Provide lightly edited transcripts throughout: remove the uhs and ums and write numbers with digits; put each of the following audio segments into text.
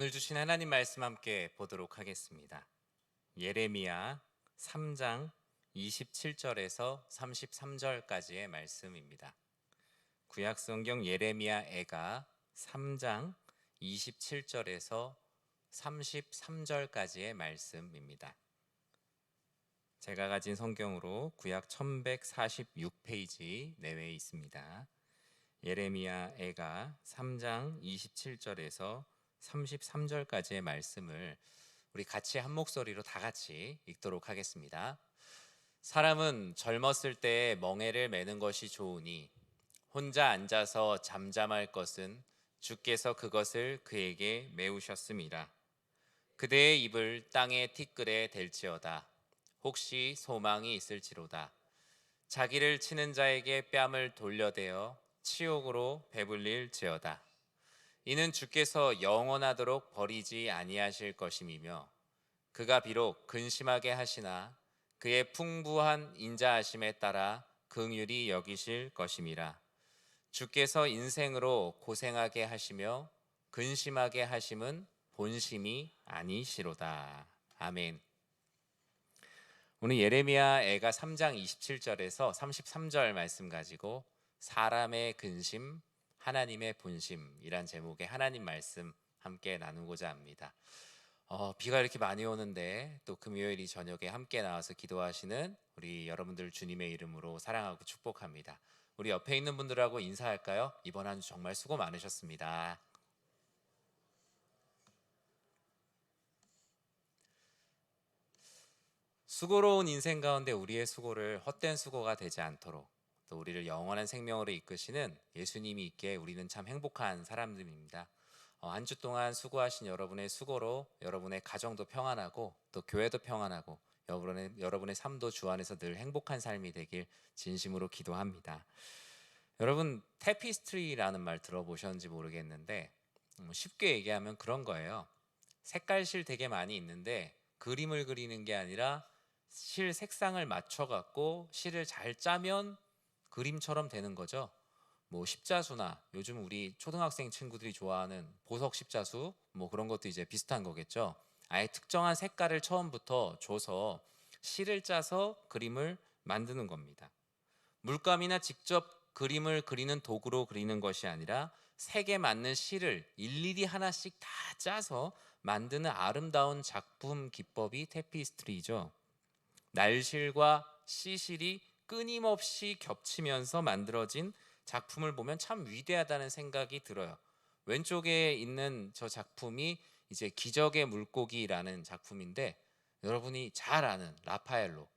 오늘 주신 하나님 말씀 함께 보도록 하겠습니다. 예레미야 3장 27절에서 33절까지의 말씀입니다. 구약성경 예레미야 애가 3장 27절에서 33절까지의 말씀입니다. 제가 가진 성경으로 구약 1146페이지 내외에 있습니다. 예레미야 애가 3장 27절에서 33절까지의 말씀을 우리 같이 한 목소리로 다 같이 읽도록 하겠습니다. 사람은 젊었을 때에 멍에를 매는 것이 좋으니 혼자 앉아서 잠잠할 것은 주께서 그것을 그에게 메우셨음이라. 그대의 입을 땅의 티끌에 댈지어다. 혹시 소망이 있을지로다. 자기를 치는 자에게 뺨을 돌려대어 치욕으로 배불릴지어다. 이는 주께서 영원하도록 버리지 아니하실 것임이며 그가 비록 근심하게 하시나 그의 풍부한 인자하심에 따라 긍휼히 여기실 것임이라. 주께서 인생으로 고생하게 하시며 근심하게 하심은 본심이 아니시로다. 아멘. 오늘 예레미야 애가 3장 27절에서 33절 말씀 가지고 사람의 근심, 하나님의 본심이란 제목의 하나님 말씀 함께 나누고자 합니다. 비가 이렇게 많이 오는데 또 금요일이 저녁에 함께 나와서 기도하시는 우리 여러분들 주님의 이름으로 사랑하고 축복합니다. 우리 옆에 있는 분들하고 인사할까요? 이번 한 주 정말 수고 많으셨습니다. 수고로운 인생 가운데 우리의 수고를 헛된 수고가 되지 않도록 또 우리를 영원한 생명으로 이끄시는 예수님이 있기에 우리는 참 행복한 사람들입니다. 한 주 동안 수고하신 여러분의 수고로 여러분의 가정도 평안하고 또 교회도 평안하고 여러분의 삶도 주 안에서 늘 행복한 삶이 되길 진심으로 기도합니다. 여러분, 테피스트리라는 말 들어보셨는지 모르겠는데 쉽게 얘기하면 그런 거예요. 색깔실 되게 많이 있는데 그림을 그리는 게 아니라 실 색상을 맞춰갖고 실을 잘 짜면 그림처럼 되는 거죠. 뭐 십자수나 요즘 우리 초등학생 친구들이 좋아하는 보석 십자수 뭐 그런 것도 이제 비슷한 거겠죠. 아예 특정한 색깔을 처음부터 줘서 실을 짜서 그림을 만드는 겁니다. 물감이나 직접 그림을 그리는 도구로 그리는 것이 아니라 색에 맞는 실을 일일이 하나씩 다 짜서 만드는 아름다운 작품 기법이 테피스트리죠. 날실과 시실이 끊임없이 겹치면서 만들어진 작품을 보면 참 위대하다는 생각이 들어요. 왼쪽에 있는 저 작품이 이제 기적의 물고기라는 작품인데 여러분이 잘 아는 라파엘로,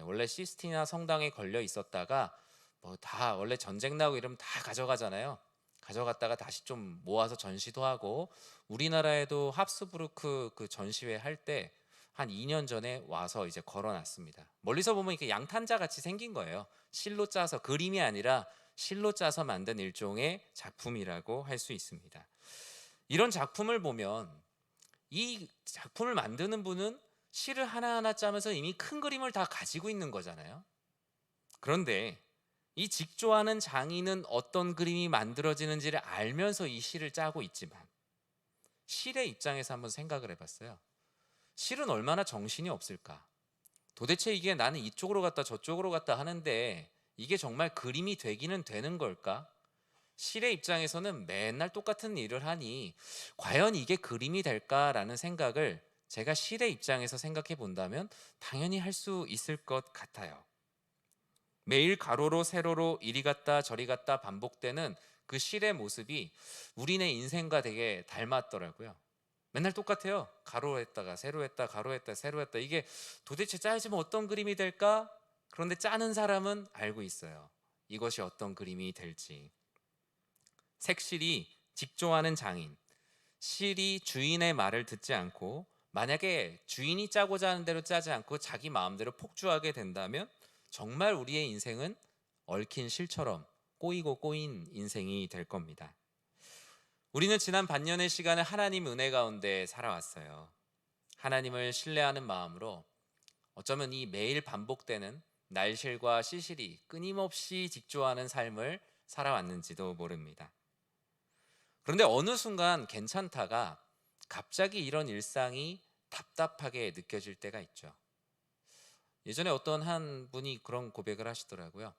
원래 시스티나 성당에 걸려 있었다가 뭐 다 원래 전쟁 나고 이러면 다 가져가잖아요. 가져갔다가 다시 좀 모아서 전시도 하고 우리나라에도 합스부르크 그 전시회 할 때 한 2년 전에 와서 이제 걸어놨습니다. 멀리서 보면 이렇게 양탄자 같이 생긴 거예요. 실로 짜서 그림이 아니라 실로 짜서 만든 일종의 작품이라고 할 수 있습니다. 이런 작품을 보면 이 작품을 만드는 분은 실을 하나하나 짜면서 이미 큰 그림을 다 가지고 있는 거잖아요. 그런데 이 직조하는 장인은 어떤 그림이 만들어지는지를 알면서 이 실을 짜고 있지만 실의 입장에서 한번 생각을 해봤어요. 실은 얼마나 정신이 없을까? 도대체 이게 나는 이쪽으로 갔다 저쪽으로 갔다 하는데 이게 정말 그림이 되기는 되는 걸까? 실의 입장에서는 맨날 똑같은 일을 하니 과연 이게 그림이 될까라는 생각을 제가 실의 입장에서 생각해 본다면 당연히 할 수 있을 것 같아요. 매일 가로로 세로로 이리 갔다 저리 갔다 반복되는 그 실의 모습이 우리네 인생과 되게 닮았더라고요. 맨날 똑같아요. 가로 했다가 세로 했다 가로 했다 세로 했다. 이게 도대체 짜야지면 어떤 그림이 될까? 그런데 짜는 사람은 알고 있어요. 이것이 어떤 그림이 될지. 색실이 직조하는 장인, 실이 주인의 말을 듣지 않고 만약에 주인이 짜고자 하는 대로 짜지 않고 자기 마음대로 폭주하게 된다면 정말 우리의 인생은 얽힌 실처럼 꼬이고 꼬인 인생이 될 겁니다. 우리는 지난 반년의 시간을 하나님 은혜 가운데 살아왔어요. 하나님을 신뢰하는 마음으로 어쩌면 이 매일 반복되는 날실과 시실이 끊임없이 직조하는 삶을 살아왔는지도 모릅니다. 그런데 어느 순간 괜찮다가 갑자기 이런 일상이 답답하게 느껴질 때가 있죠. 예전에 어떤 한 분이 그런 고백을 하시더라고요.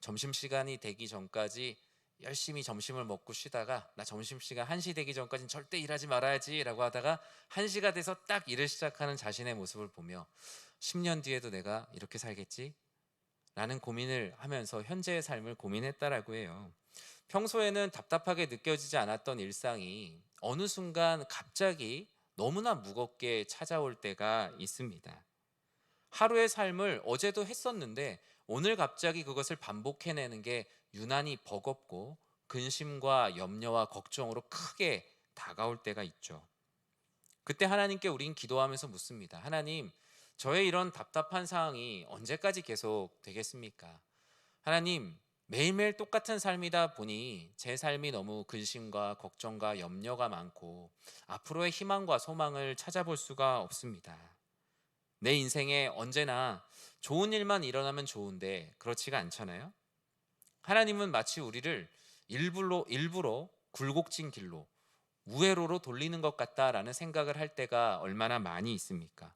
점심시간이 되기 전까지 열심히 점심을 먹고 쉬다가 나 점심시간 1시 되기 전까지는 절대 일하지 말아야지 라고 하다가 1시가 돼서 딱 일을 시작하는 자신의 모습을 보며 10년 뒤에도 내가 이렇게 살겠지? 라는 고민을 하면서 현재의 삶을 고민했다라고 해요. 평소에는 답답하게 느껴지지 않았던 일상이 어느 순간 갑자기 너무나 무겁게 찾아올 때가 있습니다. 하루의 삶을 어제도 했었는데 오늘 갑자기 그것을 반복해내는 게 유난히 버겁고 근심과 염려와 걱정으로 크게 다가올 때가 있죠. 그때 하나님께 우린 기도하면서 묻습니다. 하나님, 저의 이런 답답한 상황이 언제까지 계속 되겠습니까? 하나님, 매일매일 똑같은 삶이다 보니 제 삶이 너무 근심과 걱정과 염려가 많고 앞으로의 희망과 소망을 찾아볼 수가 없습니다. 내 인생에 언제나 좋은 일만 일어나면 좋은데 그렇지가 않잖아요. 하나님은 마치 우리를 일부러 굴곡진 길로 우회로로 돌리는 것 같다라는 생각을 할 때가 얼마나 많이 있습니까?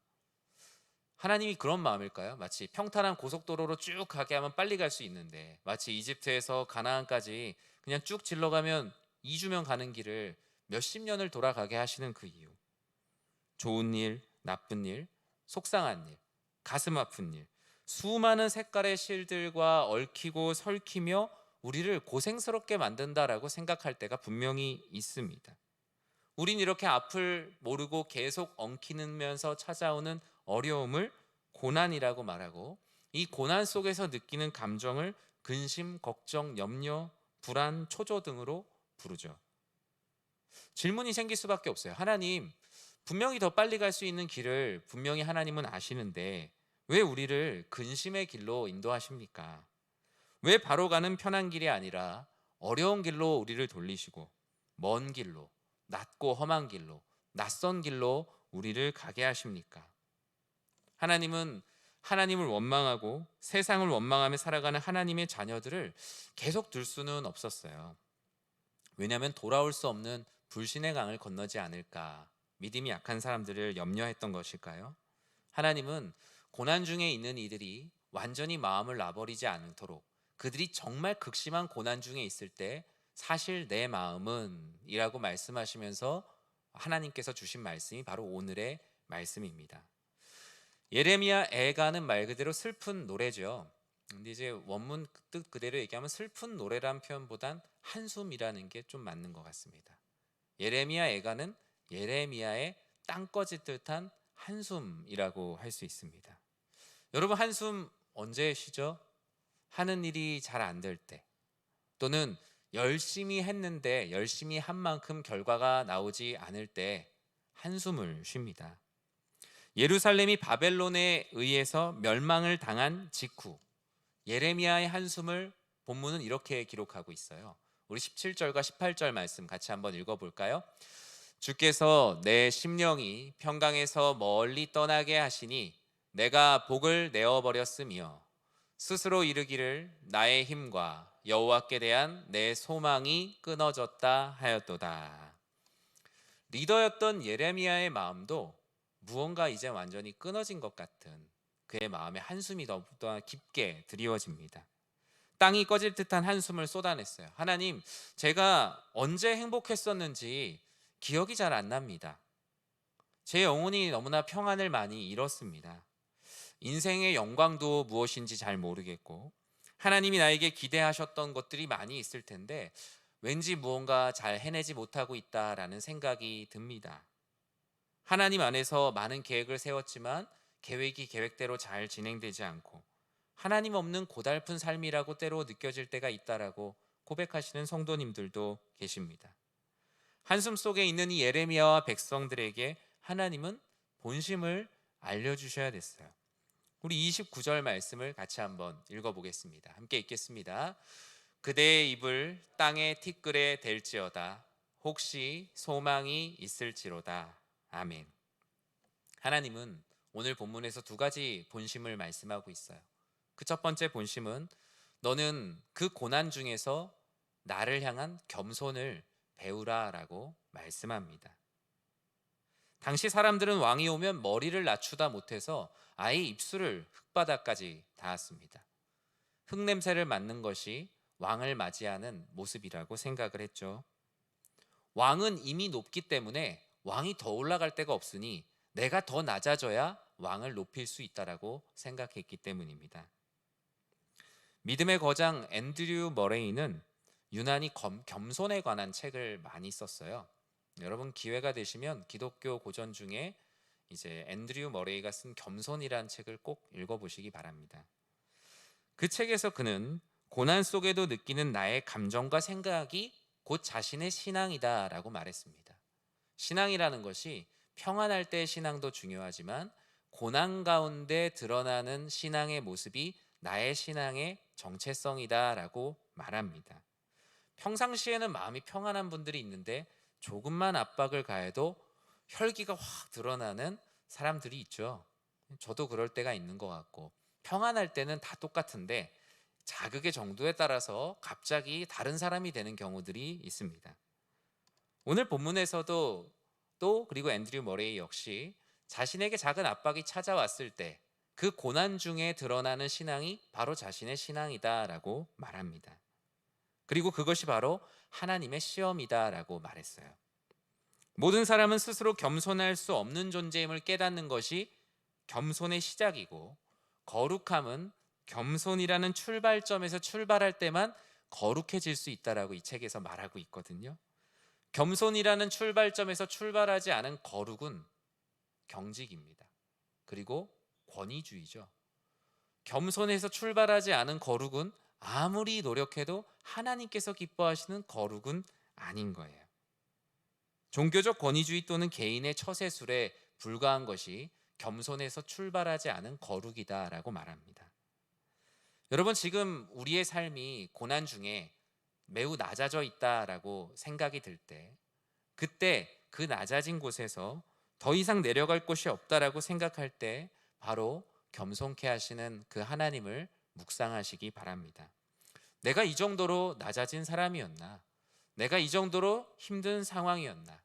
하나님이 그런 마음일까요? 마치 평탄한 고속도로로 쭉 가게 하면 빨리 갈 수 있는데 마치 이집트에서 가나안까지 그냥 쭉 질러가면 2주면 가는 길을 몇십 년을 돌아가게 하시는 그 이유. 좋은 일, 나쁜 일, 속상한 일, 가슴 아픈 일, 수많은 색깔의 실들과 얽히고 설키며 우리를 고생스럽게 만든다라고 생각할 때가 분명히 있습니다. 우린 이렇게 앞을 모르고 계속 엉키면서 찾아오는 어려움을 고난이라고 말하고 이 고난 속에서 느끼는 감정을 근심, 걱정, 염려, 불안, 초조 등으로 부르죠. 질문이 생길 수밖에 없어요. 하나님, 분명히 더 빨리 갈 수 있는 길을 분명히 하나님은 아시는데 왜 우리를 근심의 길로 인도하십니까? 왜 바로 가는 편한 길이 아니라 어려운 길로 우리를 돌리시고 먼 길로, 낮고 험한 길로, 낯선 길로 우리를 가게 하십니까? 하나님은 하나님을 원망하고 세상을 원망하며 살아가는 하나님의 자녀들을 계속 둘 수는 없었어요. 왜냐하면 돌아올 수 없는 불신의 강을 건너지 않을까, 믿음이 약한 사람들을 염려했던 것일까요? 하나님은 고난 중에 있는 이들이 완전히 마음을 놔버리지 않도록 그들이 정말 극심한 고난 중에 있을 때 사실 내 마음은 이라고 말씀하시면서 하나님께서 주신 말씀이 바로 오늘의 말씀입니다. 예레미야 애가는 말 그대로 슬픈 노래죠. 근데 이제 원문 뜻 그대로 얘기하면 슬픈 노래란 표현보단 한숨이라는 게 좀 맞는 것 같습니다. 예레미야 애가는 예레미야의 땅꺼짓 듯한 한숨이라고 할 수 있습니다. 여러분, 한숨 언제 쉬죠? 하는 일이 잘 안 될 때, 또는 열심히 했는데 열심히 한 만큼 결과가 나오지 않을 때 한숨을 쉽니다. 예루살렘이 바벨론에 의해서 멸망을 당한 직후 예레미야의 한숨을 본문은 이렇게 기록하고 있어요. 우리 17절과 18절 말씀 같이 한번 읽어볼까요? 주께서 내 심령이 평강에서 멀리 떠나게 하시니 내가 복을 내어버렸으며 스스로 이르기를 나의 힘과 여호와께 대한 내 소망이 끊어졌다 하였도다. 리더였던 예레미야의 마음도 무언가 이제 완전히 끊어진 것 같은 그의 마음에 한숨이 더욱더 깊게 드리워집니다. 땅이 꺼질 듯한 한숨을 쏟아냈어요. 하나님, 제가 언제 행복했었는지 기억이 잘 안 납니다. 제 영혼이 너무나 평안을 많이 잃었습니다. 인생의 영광도 무엇인지 잘 모르겠고 하나님이 나에게 기대하셨던 것들이 많이 있을 텐데 왠지 무언가 잘 해내지 못하고 있다라는 생각이 듭니다. 하나님 안에서 많은 계획을 세웠지만 계획이 계획대로 잘 진행되지 않고 하나님 없는 고달픈 삶이라고 때로 느껴질 때가 있다라고 고백하시는 성도님들도 계십니다. 한숨 속에 있는 이 예레미야와 백성들에게 하나님은 본심을 알려주셔야 됐어요. 우리 29절 말씀을 같이 한번 읽어보겠습니다. 함께 읽겠습니다. 그대의 입을 땅의 티끌에 댈지어다. 혹시 소망이 있을지로다. 아멘. 하나님은 오늘 본문에서 두 가지 본심을 말씀하고 있어요. 그 첫 번째 본심은 너는 그 고난 중에서 나를 향한 겸손을 배우라라고 말씀합니다. 당시 사람들은 왕이 오면 머리를 낮추다 못해서 아예 입술을 흙바닥까지 닿았습니다. 흙냄새를 맡는 것이 왕을 맞이하는 모습이라고 생각을 했죠. 왕은 이미 높기 때문에 왕이 더 올라갈 데가 없으니 내가 더 낮아져야 왕을 높일 수 있다라고 생각했기 때문입니다. 믿음의 거장 앤드류 머레이는 유난히 겸손에 관한 책을 많이 썼어요. 여러분 기회가 되시면 기독교 고전 중에 이제 앤드류 머레이가 쓴 겸손이란 책을 꼭 읽어보시기 바랍니다. 그 책에서 그는 고난 속에도 느끼는 나의 감정과 생각이 곧 자신의 신앙이다라고 말했습니다. 신앙이라는 것이 평안할 때의 신앙도 중요하지만 고난 가운데 드러나는 신앙의 모습이 나의 신앙의 정체성이다라고 말합니다. 평상시에는 마음이 평안한 분들이 있는데 조금만 압박을 가해도 혈기가 확 드러나는 사람들이 있죠. 저도 그럴 때가 있는 것 같고, 평안할 때는 다 똑같은데 자극의 정도에 따라서 갑자기 다른 사람이 되는 경우들이 있습니다. 오늘 본문에서도 또 그리고 앤드류 머레이 역시 자신에게 작은 압박이 찾아왔을 때 그 고난 중에 드러나는 신앙이 바로 자신의 신앙이다라고 말합니다. 그리고 그것이 바로 하나님의 시험이다라고 말했어요. 모든 사람은 스스로 겸손할 수 없는 존재임을 깨닫는 것이 겸손의 시작이고, 거룩함은 겸손이라는 출발점에서 출발할 때만 거룩해질 수 있다라고 이 책에서 말하고 있거든요. 겸손이라는 출발점에서 출발하지 않은 거룩은 경직입니다. 그리고 권위주의죠. 겸손에서 출발하지 않은 거룩은 아무리 노력해도 하나님께서 기뻐하시는 거룩은 아닌 거예요. 종교적 권위주의 또는 개인의 처세술에 불과한 것이 겸손에서 출발하지 않은 거룩이다라고 말합니다. 여러분 지금 우리의 삶이 고난 중에 매우 낮아져 있다라고 생각이 들 때, 그때 그 낮아진 곳에서 더 이상 내려갈 곳이 없다라고 생각할 때 바로 겸손케 하시는 그 하나님을 묵상하시기 바랍니다. 내가 이 정도로 낮아진 사람이었나? 내가 이 정도로 힘든 상황이었나?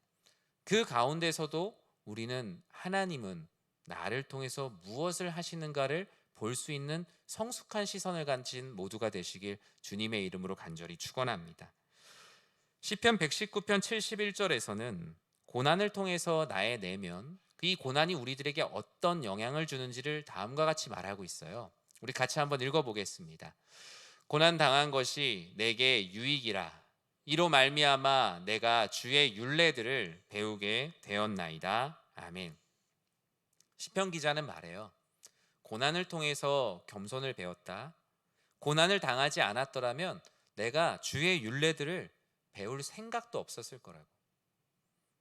그 가운데서도 우리는 하나님은 나를 통해서 무엇을 하시는가를 볼 수 있는 성숙한 시선을 가진 모두가 되시길 주님의 이름으로 간절히 축원합니다. 시편 119편 71절에서는 고난을 통해서 나의 내면, 이 고난이 우리들에게 어떤 영향을 주는지를 다음과 같이 말하고 있어요. 우리 같이 한번 읽어보겠습니다. 고난 당한 것이 내게 유익이라. 이로 말미암아 내가 주의 율례들을 배우게 되었나이다. 아멘. 시편 기자는 말해요. 고난을 통해서 겸손을 배웠다. 고난을 당하지 않았더라면 내가 주의 율례들을 배울 생각도 없었을 거라고.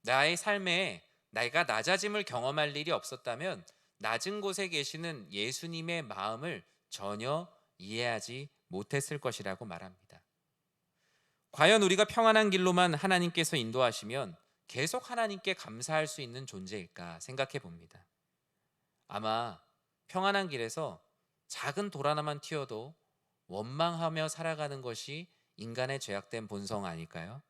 나의 삶에 내가 낮아짐을 경험할 일이 없었다면 낮은 곳에 계시는 예수님의 마음을 전혀 이해하지 못했을 것이라고 말합니다. 과연 우리가 평안한 길로만 하나님께서 인도하시면 계속 하나님께 감사할 수 있는 존재일까 생각해 봅니다. 아마 평안한 길에서 작은 돌 하나만 튀어도 원망하며 살아가는 것이 인간의 죄악된 본성 아닐까요?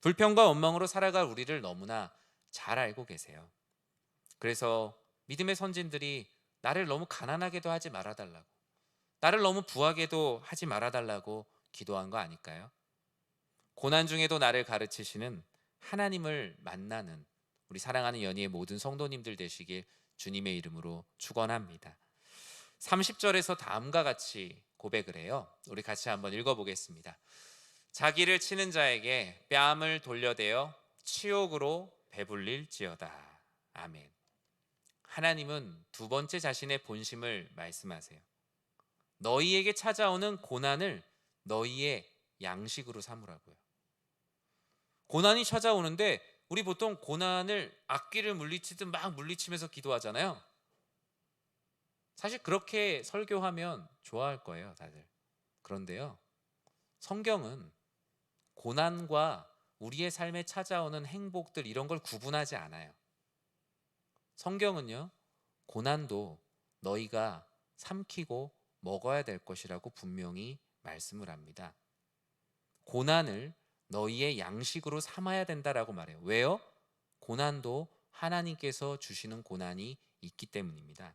불평과 원망으로 살아갈 우리를 너무나 잘 알고 계세요. 그래서 믿음의 선진들이 나를 너무 가난하게도 하지 말아달라고, 나를 너무 부하게도 하지 말아달라고 기도한 거 아닐까요? 고난 중에도 나를 가르치시는 하나님을 만나는 우리 사랑하는 연희의 모든 성도님들 되시길 주님의 이름으로 축원합니다. 30절에서 다음과 같이 고백을 해요. 우리 같이 한번 읽어보겠습니다. 자기를 치는 자에게 뺨을 돌려대어 치욕으로 배불릴지어다. 아멘. 하나님은 두 번째 자신의 본심을 말씀하세요. 너희에게 찾아오는 고난을 너희의 양식으로 삼으라고요. 고난이 찾아오는데 우리 보통 고난을 악귀를 물리치듯 막 물리치면서 기도하잖아요. 사실 그렇게 설교하면 좋아할 거예요, 다들. 그런데요, 성경은 고난과 우리의 삶에 찾아오는 행복들 이런 걸 구분하지 않아요. 성경은요, 고난도 너희가 삼키고 먹어야 될 것이라고 분명히 말씀을 합니다. 고난을 너희의 양식으로 삼아야 된다라고 말해요. 왜요? 고난도 하나님께서 주시는 고난이 있기 때문입니다.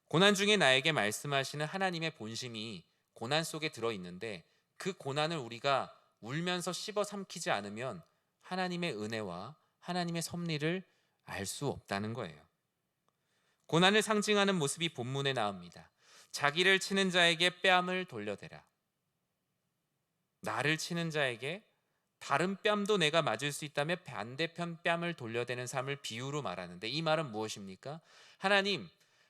고난 중에 나에게 말씀하시는 하나님의 본심이 고난 속에 들어있는데, 그 고난을 우리가 울면서 씹어 삼키지 않으면 하나님의 은혜와 하나님의 섭리를 알 수 없다는 거예요. 고난을 상징하는 모습이 본문에 나옵니다. 자기를 치는 자에게 뺨을 돌려대라. 나를 치는 자에게 다른 뺨도 내가 맞을 수 있다며 반대편 뺨을 돌려대는 삶을 비유로 말하는데, 이 말은 무엇입니까?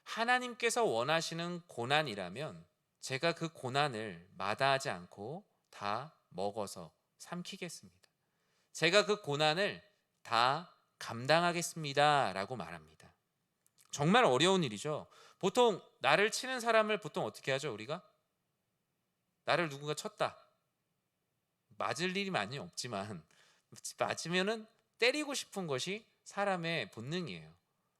하나님께서 원하시는 고난이라면 제가 그 고난을 마다하지 않고 다 먹어서 삼키겠습니다. 제가 그 고난을 다 감당하겠습니다 라고 말합니다. 정말 어려운 일이죠. 보통 나를 치는 사람을 보통 어떻게 하죠? 우리가 나를 누군가 쳤다, 맞을 일이 많이 없지만 맞으면은 때리고 싶은 것이 사람의 본능이에요.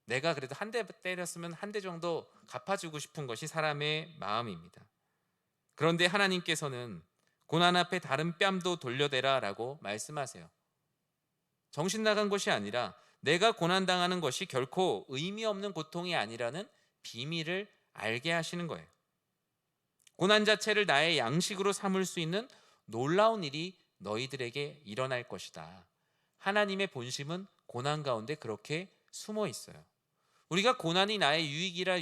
내가 그래도 한 대 때렸으면 한 대 정도 갚아주고 싶은 것이 사람의 마음입니다. 그런데 하나님께서는 고난 앞에 다른 뺨도 돌려대라 라고 말씀하세요. 정신 나간 것이 아니라 내가 고난당하는 것이 결코 의미 없는 고통이 아니라는 비밀을 알게 하시는 거예요. 고난 자체를 나의 양식으로 삼을 수 있는 놀라운 일이 너희들에게 일어날 것이다. 하나님의 본심은 고난 가운데 그렇게 숨어 있어요. 우리가 고난이 나의 유익이라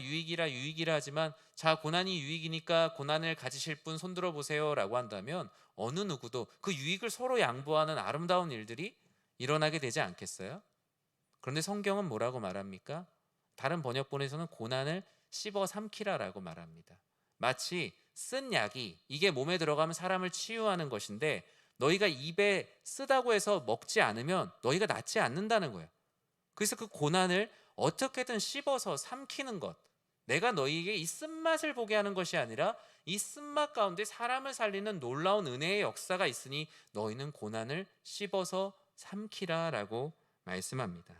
하지만, 자, 고난이 유익이니까 고난을 가지실 분 손들어 보세요 라고 한다면 어느 누구도 그 유익을 서로 양보하는 아름다운 일들이 일어나게 되지 않겠어요? 그런데 성경은 뭐라고 말합니까? 다른 번역본에서는 고난을 씹어 삼키라라고 말합니다. 마치 쓴 약이 이게 몸에 들어가면 사람을 치유하는 것인데, 너희가 입에 쓰다고 해서 먹지 않으면 너희가 낫지 않는다는 거예요. 그래서 그 고난을 어떻게든 씹어서 삼키는 것, 내가 너희에게 이 쓴맛을 보게 하는 것이 아니라 이 쓴맛 가운데 사람을 살리는 놀라운 은혜의 역사가 있으니 너희는 고난을 씹어서 삼키라 라고 말씀합니다.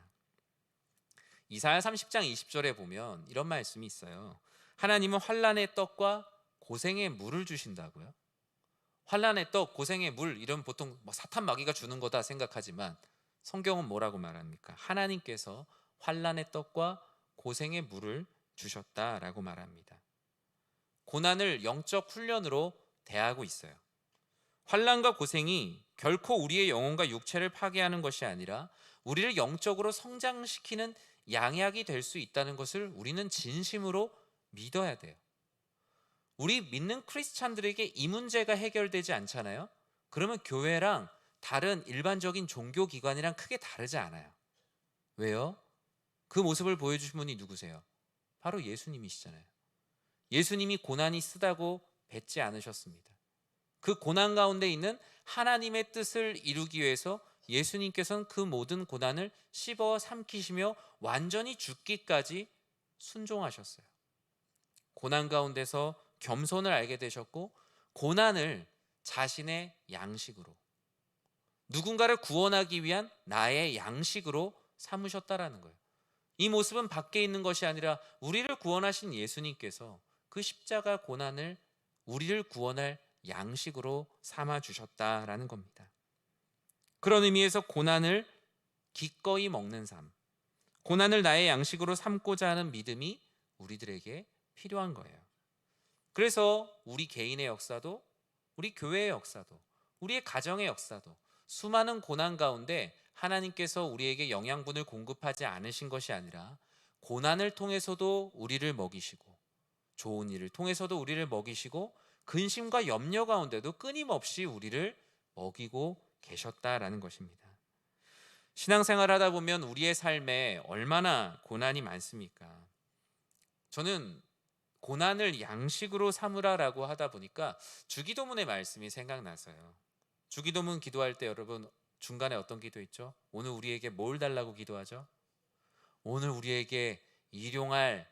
이사야 30장 20절에 보면 이런 말씀이 있어요. 하나님은 환난의 떡과 고생의 물을 주신다고요. 환난의 떡, 고생의 물, 이런 보통 사탄 마귀가 주는 거다 생각하지만 성경은 뭐라고 말합니까? 하나님께서 환난의 떡과 고생의 물을 주셨다라고 말합니다. 고난을 영적 훈련으로 대하고 있어요. 환난과 고생이 결코 우리의 영혼과 육체를 파괴하는 것이 아니라 우리를 영적으로 성장시키는 양약이 될 수 있다는 것을 우리는 진심으로 믿어야 돼요. 우리 믿는 크리스찬들에게 이 문제가 해결되지 않잖아요. 그러면 교회랑 다른 일반적인 종교기관이랑 크게 다르지 않아요. 왜요? 그 모습을 보여주신 분이 누구세요? 바로 예수님이시잖아요. 예수님이 고난이 쓰다고 뱉지 않으셨습니다. 그 고난 가운데 있는 하나님의 뜻을 이루기 위해서 예수님께서는 그 모든 고난을 씹어 삼키시며 완전히 죽기까지 순종하셨어요. 고난 가운데서 겸손을 알게 되셨고, 고난을 자신의 양식으로, 누군가를 구원하기 위한 나의 양식으로 삼으셨다라는 거예요. 이 모습은 밖에 있는 것이 아니라 우리를 구원하신 예수님께서 그 십자가 고난을 우리를 구원할 양식으로 삼아 주셨다라는 겁니다. 그런 의미에서 고난을 기꺼이 먹는 삶, 고난을 나의 양식으로 삼고자 하는 믿음이 우리들에게 필요한 거예요. 그래서 우리 개인의 역사도, 우리 교회의 역사도, 우리의 가정의 역사도 수많은 고난 가운데 하나님께서 우리에게 영양분을 공급하지 않으신 것이 아니라 고난을 통해서도 우리를 먹이시고, 좋은 일을 통해서도 우리를 먹이시고, 근심과 염려 가운데도 끊임없이 우리를 먹이고 계셨다라는 것입니다. 신앙생활 하다 보면 우리의 삶에 얼마나 고난이 많습니까? 저는 고난을 양식으로 삼으라라고 하다 보니까 주기도문의 말씀이 생각나서요. 주기도문 기도할 때 여러분 중간에 어떤 기도 있죠? 오늘 우리에게 뭘 달라고 기도하죠? 오늘 우리에게 일용할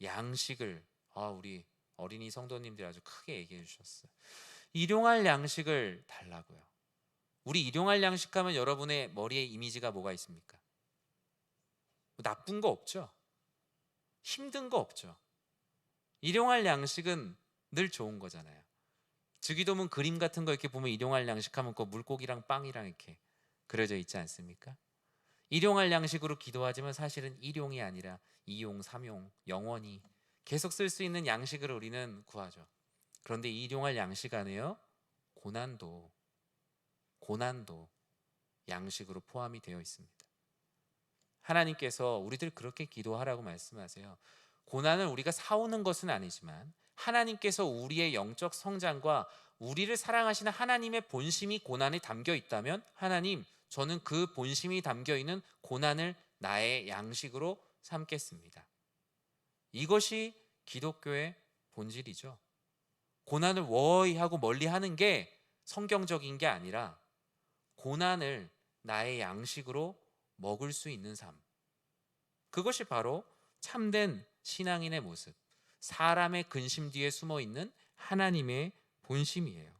양식을, 우리 어린이 성도님들이 아주 크게 얘기해 주셨어요. 일용할 양식을 달라고요. 우리 일용할 양식 하면 여러분의 머리에 이미지가 뭐가 있습니까? 나쁜 거 없죠? 힘든 거 없죠? 일용할 양식은 늘 좋은 거잖아요. 주기도문 그림 같은 거 이렇게 보면 일용할 양식 하면 그 물고기랑 빵이랑 이렇게 그려져 있지 않습니까? 일용할 양식으로 기도하지만 사실은 일용이 아니라 이용, 삼용, 영원히 계속 쓸 수 있는 양식을 우리는 구하죠. 그런데 일용할 양식 안에요, 고난도 양식으로 포함이 되어 있습니다. 하나님께서 우리들 그렇게 기도하라고 말씀하세요. 고난을 우리가 사오는 것은 아니지만 하나님께서 우리의 영적 성장과 우리를 사랑하시는 하나님의 본심이 고난에 담겨 있다면, 하나님, 저는 그 본심이 담겨 있는 고난을 나의 양식으로 삼겠습니다. 이것이 기독교의 본질이죠. 고난을 워히 하고 멀리 하는 게 성경적인 게 아니라 고난을 나의 양식으로 먹을 수 있는 삶, 그것이 바로 참된 신앙인의 모습, 사람의 근심 뒤에 숨어 있는 하나님의 본심이에요.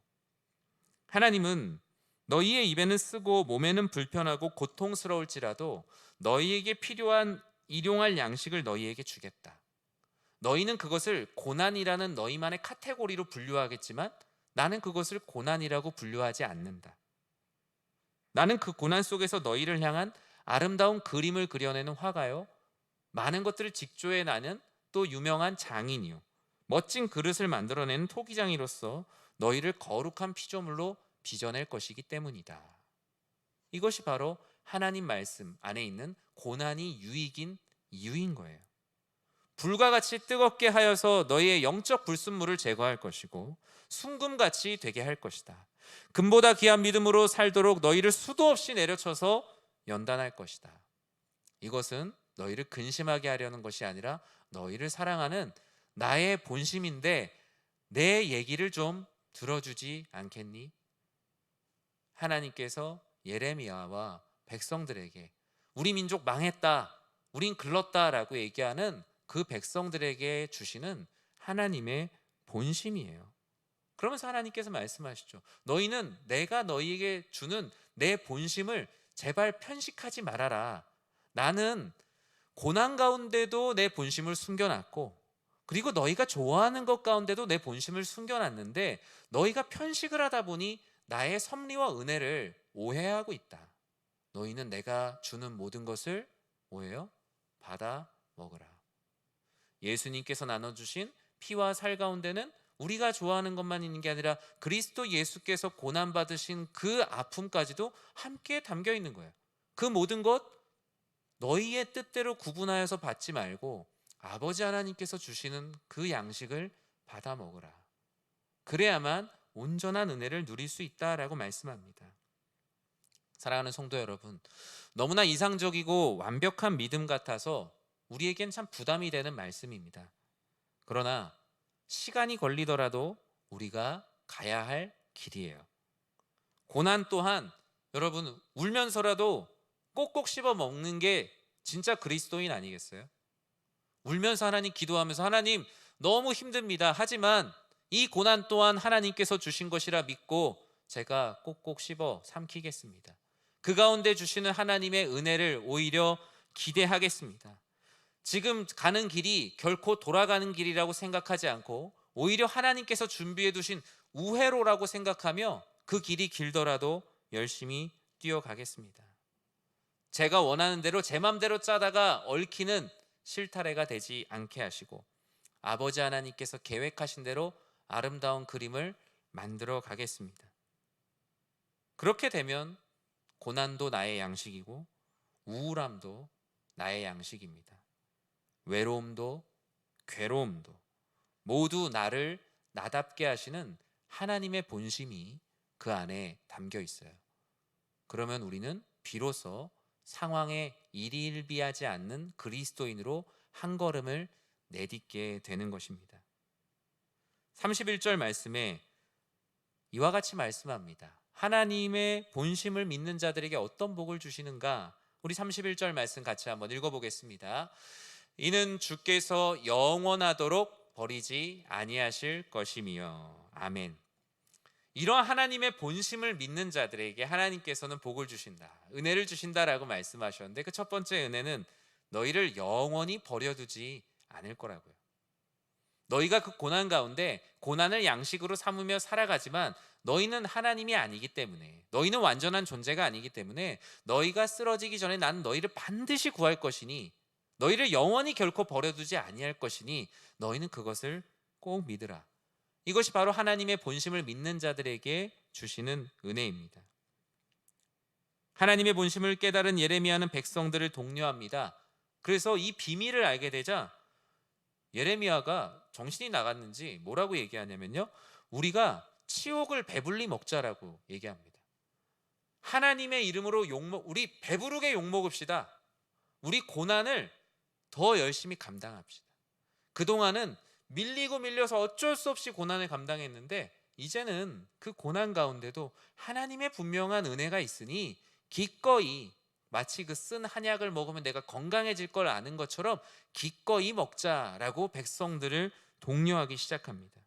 하나님은 너희의 입에는 쓰고 몸에는 불편하고 고통스러울지라도 너희에게 필요한 일용할 양식을 너희에게 주겠다. 너희는 그것을 고난이라는 너희만의 카테고리로 분류하겠지만 나는 그것을 고난이라고 분류하지 않는다. 나는 그 고난 속에서 너희를 향한 아름다운 그림을 그려내는 화가요, 많은 것들을 직조해 나는 또 유명한 장인이요, 멋진 그릇을 만들어내는 토기장이로서 너희를 거룩한 피조물로 빚어낼 것이기 때문이다. 이것이 바로 하나님 말씀 안에 있는 고난이 유익인 이유인 거예요. 불과 같이 뜨겁게 하여서 너희의 영적 불순물을 제거할 것이고 순금같이 되게 할 것이다. 금보다 귀한 믿음으로 살도록 너희를 수도 없이 내려쳐서 연단할 것이다. 이것은 너희를 근심하게 하려는 것이 아니라 너희를 사랑하는 나의 본심인데 내 얘기를 좀 들어주지 않겠니? 하나님께서 예레미야와 백성들에게 우리 민족 망했다, 우린 글렀다라고 얘기하는 그 백성들에게 주시는 하나님의 본심이에요. 그러면서 하나님께서 말씀하시죠. 너희는 내가 너희에게 주는 내 본심을 제발 편식하지 말아라. 나는 고난 가운데도 내 본심을 숨겨놨고, 그리고 너희가 좋아하는 것 가운데도 내 본심을 숨겨놨는데 너희가 편식을 하다 보니 나의 섭리와 은혜를 오해하고 있다. 너희는 내가 주는 모든 것을 뭐예요? 받아 먹으라. 예수님께서 나눠주신 피와 살 가운데는 우리가 좋아하는 것만 있는 게 아니라 그리스도 예수께서 고난받으신 그 아픔까지도 함께 담겨 있는 거예요. 그 모든 것 너희의 뜻대로 구분하여서 받지 말고 아버지 하나님께서 주시는 그 양식을 받아 먹으라. 그래야만 온전한 은혜를 누릴 수 있다라고 말씀합니다. 사랑하는 성도 여러분, 너무나 이상적이고 완벽한 믿음 같아서 우리에겐 참 부담이 되는 말씀입니다. 그러나 시간이 걸리더라도 우리가 가야 할 길이에요. 고난 또한 여러분 울면서라도 꼭꼭 씹어 먹는 게 진짜 그리스도인 아니겠어요? 울면서 하나님 기도하면서 하나님 너무 힘듭니다. 하지만 이 고난 또한 하나님께서 주신 것이라 믿고 제가 꼭꼭 씹어 삼키겠습니다. 그 가운데 주시는 하나님의 은혜를 오히려 기대하겠습니다. 지금 가는 길이 결코 돌아가는 길이라고 생각하지 않고 오히려 하나님께서 준비해 두신 우회로라고 생각하며 그 길이 길더라도 열심히 뛰어가겠습니다. 제가 원하는 대로 제 맘대로 짜다가 얽히는 실타래가 되지 않게 하시고 아버지 하나님께서 계획하신 대로 아름다운 그림을 만들어 가겠습니다. 그렇게 되면 고난도 나의 양식이고 우울함도 나의 양식입니다. 외로움도 괴로움도 모두 나를 나답게 하시는 하나님의 본심이 그 안에 담겨 있어요. 그러면 우리는 비로소 상황에 일희일비하지 않는 그리스도인으로 한 걸음을 내딛게 되는 것입니다. 31절 말씀에 이와 같이 말씀합니다. 하나님의 본심을 믿는 자들에게 어떤 복을 주시는가? 우리 31절 말씀 같이 한번 읽어보겠습니다. 이는 주께서 영원하도록 버리지 아니하실 것이며. 아멘. 이러한 하나님의 본심을 믿는 자들에게 하나님께서는 복을 주신다, 은혜를 주신다라고 말씀하셨는데 그 첫 번째 은혜는 너희를 영원히 버려두지 않을 거라고요. 너희가 그 고난 가운데 고난을 양식으로 삼으며 살아가지만 너희는 하나님이 아니기 때문에, 너희는 완전한 존재가 아니기 때문에 너희가 쓰러지기 전에 나는 너희를 반드시 구할 것이니, 너희를 영원히 결코 버려두지 아니할 것이니 너희는 그것을 꼭 믿으라. 이것이 바로 하나님의 본심을 믿는 자들에게 주시는 은혜입니다. 하나님의 본심을 깨달은 예레미야는 백성들을 독려합니다. 그래서 이 비밀을 알게 되자 예레미야가 정신이 나갔는지 뭐라고 얘기하냐면요, 우리가 치욕을 배불리 먹자라고 얘기합니다. 하나님의 이름으로 우리 배부르게 욕먹읍시다. 우리 고난을 더 열심히 감당합시다. 그동안은 밀리고 밀려서 어쩔 수 없이 고난을 감당했는데 이제는 그 고난 가운데도 하나님의 분명한 은혜가 있으니 기꺼이, 마치 그 쓴 한약을 먹으면 내가 건강해질 걸 아는 것처럼 기꺼이 먹자라고 백성들을 독려하기 시작합니다.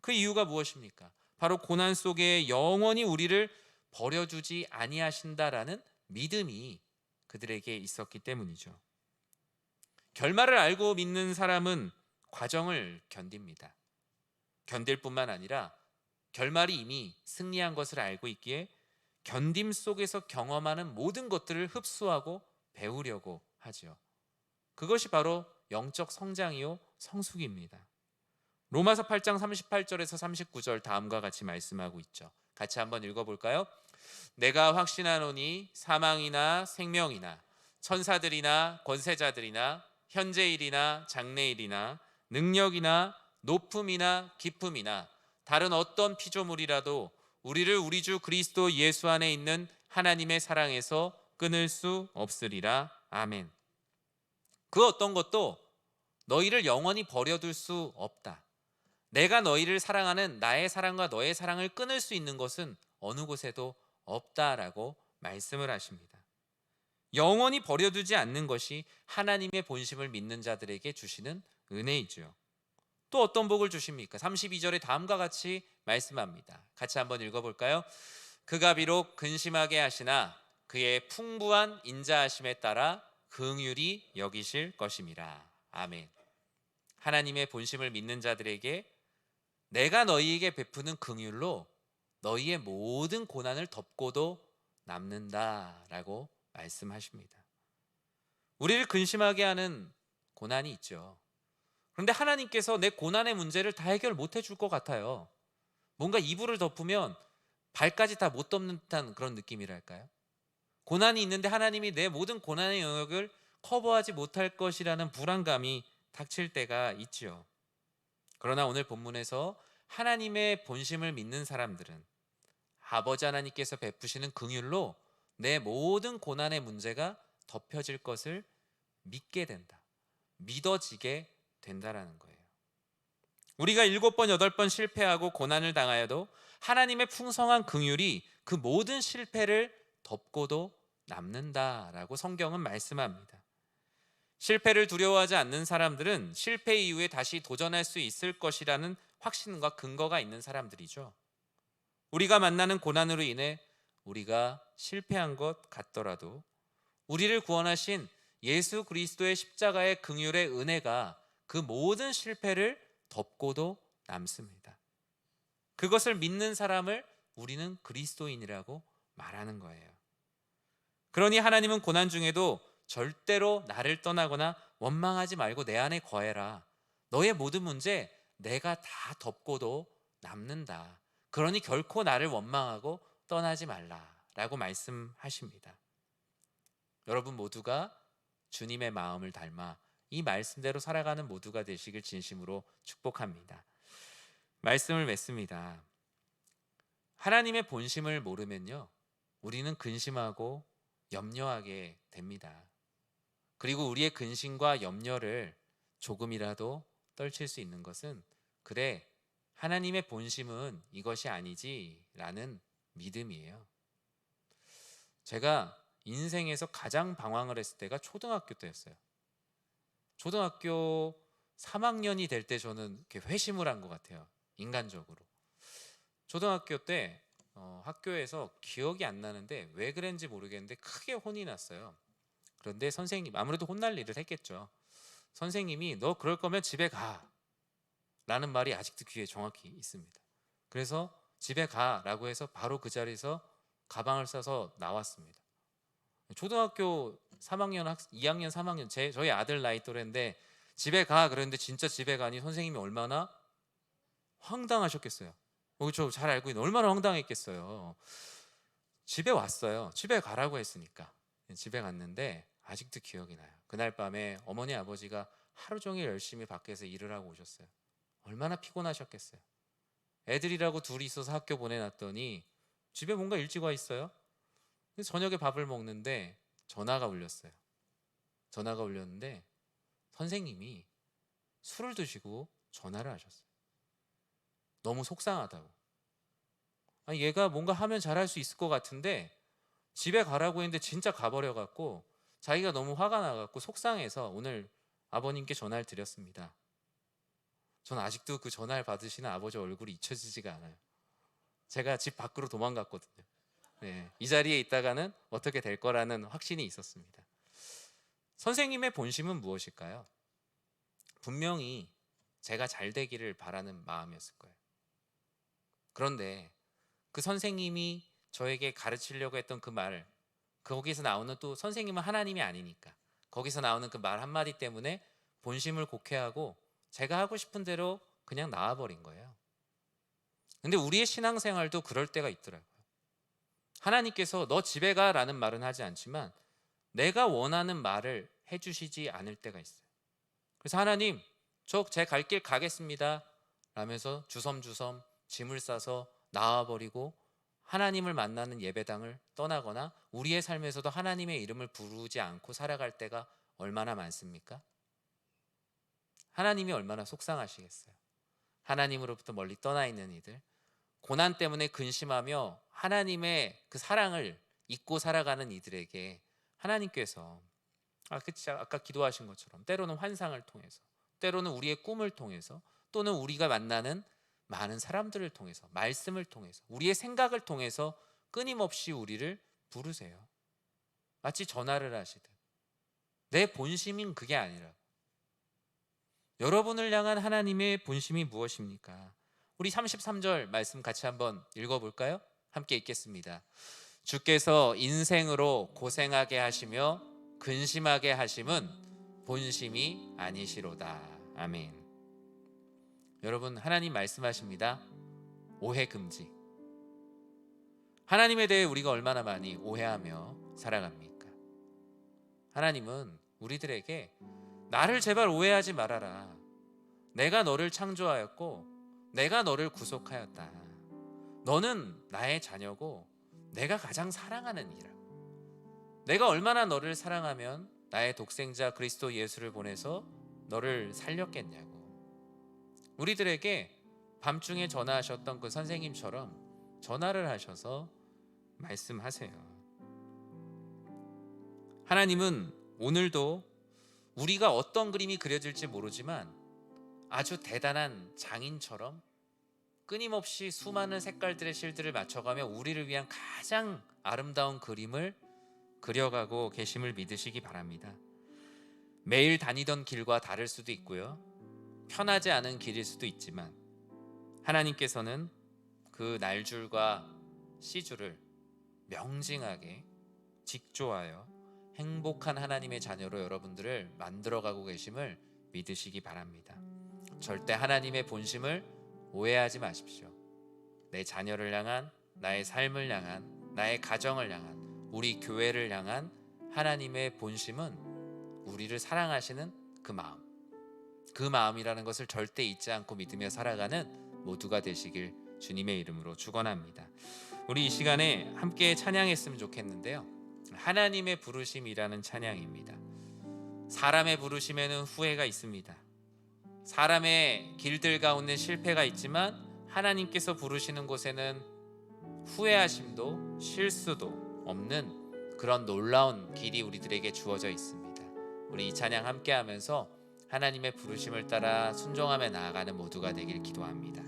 그 이유가 무엇입니까? 바로 고난 속에 영원히 우리를 버려두지 아니하신다라는 믿음이 그들에게 있었기 때문이죠. 결말을 알고 믿는 사람은 과정을 견딥니다. 견딜 뿐만 아니라 결말이 이미 승리한 것을 알고 있기에 견딤 속에서 경험하는 모든 것들을 흡수하고 배우려고 하죠. 그것이 바로 영적 성장이요 성숙입니다. 로마서 8장 38절에서 39절 다음과 같이 말씀하고 있죠. 같이 한번 읽어볼까요? 내가 확신하노니 사망이나 생명이나 천사들이나 권세자들이나 현재일이나 장래일이나 능력이나 높음이나 깊음이나 다른 어떤 피조물이라도 우리를 우리 주 그리스도 예수 안에 있는 하나님의 사랑에서 끊을 수 없으리라. 아멘. 그 어떤 것도 너희를 영원히 버려둘 수 없다. 내가 너희를 사랑하는 나의 사랑과 너의 사랑을 끊을 수 있는 것은 어느 곳에도 없다라고 말씀을 하십니다. 영원히 버려두지 않는 것이 하나님의 본심을 믿는 자들에게 주시는 은혜이죠. 또 어떤 복을 주십니까? 32절에 다음과 같이 말씀합니다. 같이 한번 읽어볼까요? 그가 비록 근심하게 하시나 그의 풍부한 인자하심에 따라 긍휼히 여기실 것임이라. 아멘. 하나님의 본심을 믿는 자들에게 내가 너희에게 베푸는 긍휼로 너희의 모든 고난을 덮고도 남는다라고 말씀하십니다. 우리를 근심하게 하는 고난이 있죠. 그런데 하나님께서 내 고난의 문제를 다 해결 못 해줄 것 같아요. 뭔가 이불을 덮으면 발까지 다 못 덮는 듯한 그런 느낌이랄까요? 고난이 있는데 하나님이 내 모든 고난의 영역을 커버하지 못할 것이라는 불안감이 닥칠 때가 있죠. 그러나 오늘 본문에서 하나님의 본심을 믿는 사람들은 아버지 하나님께서 베푸시는 긍휼로 내 모든 고난의 문제가 덮여질 것을 믿게 된다. 믿어지게 된다라는 거예요. 우리가 7번, 8번 실패하고 고난을 당하여도 하나님의 풍성한 긍휼이 그 모든 실패를 덮고도 남는다라고 성경은 말씀합니다. 실패를 두려워하지 않는 사람들은 실패 이후에 다시 도전할 수 있을 것이라는 확신과 근거가 있는 사람들이죠. 우리가 만나는 고난으로 인해 우리가 실패한 것 같더라도 우리를 구원하신 예수 그리스도의 십자가의 긍휼의 은혜가 그 모든 실패를 덮고도 남습니다. 그것을 믿는 사람을 우리는 그리스도인이라고 말하는 거예요. 그러니 하나님은 고난 중에도 절대로 나를 떠나거나 원망하지 말고 내 안에 거해라. 너의 모든 문제 내가 다 덮고도 남는다. 그러니 결코 나를 원망하고 떠나지 말라라고 말씀하십니다. 여러분 모두가 주님의 마음을 닮아 이 말씀대로 살아가는 모두가 되시길 진심으로 축복합니다. 말씀을 맺습니다. 하나님의 본심을 모르면요, 우리는 근심하고 염려하게 됩니다. 그리고 우리의 근심과 염려를 조금이라도 떨칠 수 있는 것은, 그래, 하나님의 본심은 이것이 아니지 라는 믿음이에요. 제가 인생에서 가장 방황을 했을 때가 초등학교 때였어요. 초등학교 3학년이 될 때 저는 이렇게 회심을 한 것 같아요. 인간적으로. 초등학교 때 학교에서 기억이 안 나는데 왜 그랬는지 모르겠는데 크게 혼이 났어요. 그런데 선생님, 아무래도 혼날 일을 했겠죠. 선생님이 너 그럴 거면 집에 가 라는 말이 아직도 귀에 정확히 있습니다. 그래서 집에 가라고 해서 바로 그 자리에서 가방을 싸서 나왔습니다. 초등학교 2학년 3학년 저희 아들 나이 또래인데 집에 가 그랬는데 진짜 집에 가니 선생님이 얼마나 황당하셨겠어요. 그렇죠. 잘 알고 있는 얼마나 황당했겠어요. 집에 왔어요. 집에 가라고 했으니까. 집에 갔는데 아직도 기억이 나요. 그날 밤에 어머니 아버지가 하루 종일 열심히 밖에서 일을 하고 오셨어요. 얼마나 피곤하셨겠어요. 애들이라고 둘이 있어서 학교 보내놨더니 집에 뭔가 일찍 와 있어요. 그래서 저녁에 밥을 먹는데 전화가 울렸어요. 전화가 울렸는데 선생님이 술을 드시고 전화를 하셨어요. 너무 속상하다고. 아니, 얘가 뭔가 하면 잘할 수 있을 것 같은데 집에 가라고 했는데 진짜 가버려갖고 자기가 너무 화가 나갖고 속상해서 오늘 아버님께 전화를 드렸습니다. 전 아직도 그 전화를 받으시는 아버지 얼굴이 잊혀지지가 않아요. 제가 집 밖으로 도망갔거든요. 네, 이 자리에 있다가는 어떻게 될 거라는 확신이 있었습니다. 선생님의 본심은 무엇일까요? 분명히 제가 잘 되기를 바라는 마음이었을 거예요. 그런데 그 선생님이 저에게 가르치려고 했던 그 말, 거기서 나오는 또 선생님은 하나님이 아니니까 거기서 나오는 그 말 한마디 때문에 본심을 곡해하고 제가 하고 싶은 대로 그냥 나와버린 거예요. 근데 우리의 신앙생활도 그럴 때가 있더라고요. 하나님께서 너 집에 가라는 말은 하지 않지만 내가 원하는 말을 해주시지 않을 때가 있어요. 그래서 하나님, 저 제 갈 길 가겠습니다 라면서 주섬주섬 짐을 싸서 나와버리고 하나님을 만나는 예배당을 떠나거나 우리의 삶에서도 하나님의 이름을 부르지 않고 살아갈 때가 얼마나 많습니까? 하나님이 얼마나 속상하시겠어요. 하나님으로부터 멀리 떠나 있는 이들, 고난 때문에 근심하며 하나님의 그 사랑을 잊고 살아가는 이들에게 하나님께서 아까 기도하신 것처럼 때로는 환상을 통해서, 때로는 우리의 꿈을 통해서, 또는 우리가 만나는 많은 사람들을 통해서, 말씀을 통해서, 우리의 생각을 통해서 끊임없이 우리를 부르세요. 마치 전화를 하시듯. 내 본심인 그게 아니라 여러분을 향한 하나님의 본심이 무엇입니까? 우리 33절 말씀 같이 한번 읽어볼까요? 함께 읽겠습니다. 주께서 인생으로 고생하게 하시며 근심하게 하심은 본심이 아니시로다. 아멘. 여러분, 하나님 말씀하십니다. 오해 금지. 하나님에 대해 우리가 얼마나 많이 오해하며 살아갑니까? 하나님은 우리들에게 나를 제발 오해하지 말아라. 내가 너를 창조하였고 내가 너를 구속하였다. 너는 나의 자녀고 내가 가장 사랑하는 이라. 내가 얼마나 너를 사랑하면 나의 독생자 그리스도 예수를 보내서 너를 살렸겠냐고. 우리들에게 밤중에 전화하셨던 그 선생님처럼 전화를 하셔서 말씀하세요. 하나님은 오늘도 우리가 어떤 그림이 그려질지 모르지만 아주 대단한 장인처럼 끊임없이 수많은 색깔들의 실들을 맞춰가며 우리를 위한 가장 아름다운 그림을 그려가고 계심을 믿으시기 바랍니다. 매일 다니던 길과 다를 수도 있고요, 편하지 않은 길일 수도 있지만 하나님께서는 그 날줄과 시줄을 명징하게 직조하여 행복한 하나님의 자녀로 여러분들을 만들어가고 계심을 믿으시기 바랍니다. 절대 하나님의 본심을 오해하지 마십시오. 내 자녀를 향한, 나의 삶을 향한, 나의 가정을 향한, 우리 교회를 향한 하나님의 본심은 우리를 사랑하시는 그 마음, 그 마음이라는 것을 절대 잊지 않고 믿으며 살아가는 모두가 되시길 주님의 이름으로 축원합니다. 우리 이 시간에 함께 찬양했으면 좋겠는데요, 하나님의 부르심이라는 찬양입니다. 사람의 부르심에는 후회가 있습니다. 사람의 길들 가운데 실패가 있지만 하나님께서 부르시는 곳에는 후회하심도 실수도 없는 그런 놀라운 길이 우리들에게 주어져 있습니다. 우리 이 찬양 함께 하면서 하나님의 부르심을 따라 순종하며 나아가는 모두가 되길 기도합니다.